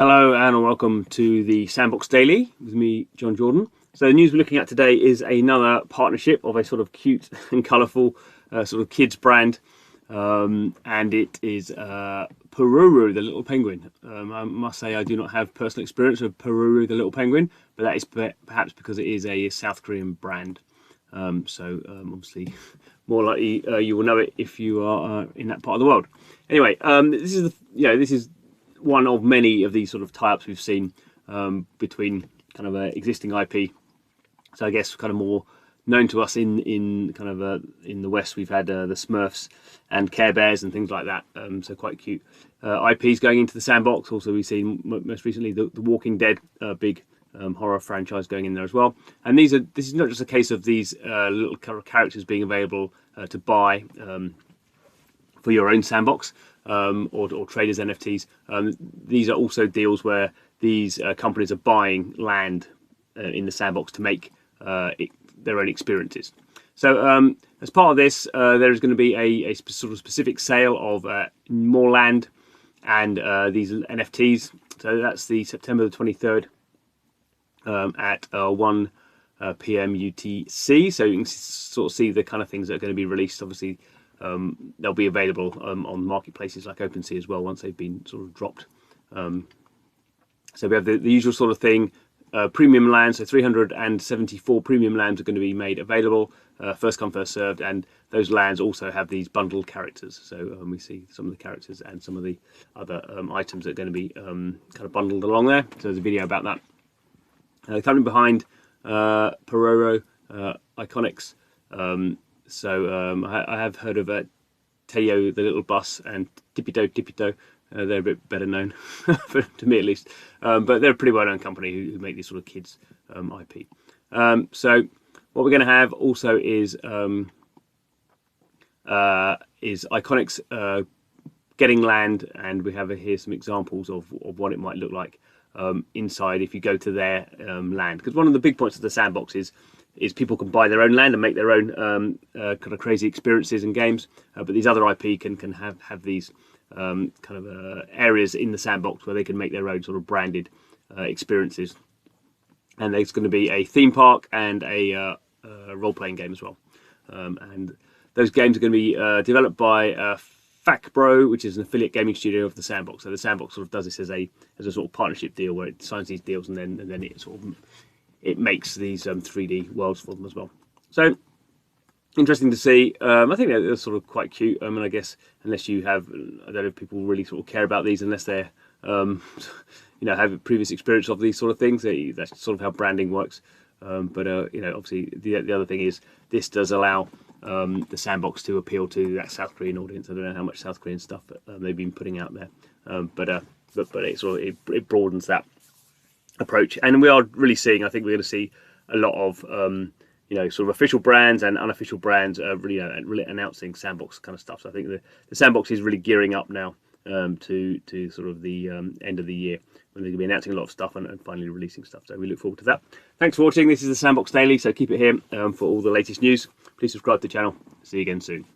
Hello and welcome to the Sandbox Daily with me, John Jordan. So the news we're looking at today is another partnership of a sort of cute and colourful sort of kids brand, and it is Pororo, the little penguin. I must say I do not have personal experience of Pororo, the little penguin, but that is perhaps because it is a South Korean brand. Obviously more likely you will know it if you are in that part of the world. Anyway, this is one of many of these sort of tie-ups we've seen between kind of existing IP. So I guess kind of more known to us in the West, we've had the Smurfs and Care Bears and things like that. So quite cute IPs going into the sandbox. Also, we've seen most recently the Walking Dead big horror franchise going in there as well. And this is not just a case of these little characters being available to buy for your own sandbox. Or trade as NFTs. These are also deals where these companies are buying land in the sandbox to make their own experiences. So as part of this, there is going to be a sort of specific sale of more land and these NFTs. So that's the September the 23rd at 1 p.m. UTC. So you can sort of see the kind of things that are going to be released. Obviously, they'll be available on marketplaces like OpenSea as well once they've been sort of dropped. So we have the usual sort of thing, premium lands. So 374 premium lands are going to be made available, first come first served, and those lands also have these bundled characters. So we see some of the characters and some of the other items that are going to be kind of bundled along there. So there's a video about that. Coming behind Pororo Iconics. I have heard of Teo the Little Bus and Tipito. They're a bit better known, to me at least. But they're a pretty well-known company who make these sort of kids IP. So what we're going to have also is Iconics getting land, and we have here some examples of what it might look like inside if you go to their land. Because one of the big points of the sandbox is people can buy their own land and make their own kind of crazy experiences and games, but these other IP can have these areas in the sandbox where they can make their own sort of branded experiences. And there's going to be a theme park and a role-playing game as well. And those games are going to be developed by Facbro, which is an affiliate gaming studio of the sandbox. So the sandbox sort of does this as a sort of partnership deal where it signs these deals and then it sort of makes these 3D worlds for them as well. So interesting to see. I think they're sort of quite cute. I mean, I guess unless you have, I don't know if people really sort of care about these unless they're, have a previous experience of these sort of things. That's sort of how branding works. Obviously the other thing is this does allow the sandbox to appeal to that South Korean audience. I don't know how much South Korean stuff they've been putting out there, but it sort of it broadens that approach. And we are really seeing, I think we're going to see a lot of sort of official brands and unofficial brands really announcing sandbox kind of stuff. So I think the sandbox is really gearing up now to sort of the end of the year when they're going to be announcing a lot of stuff and finally releasing stuff. So we look forward to that. Thanks for watching. This is the Sandbox Daily, so keep it here for all the latest news. Please subscribe to the channel. See you again soon.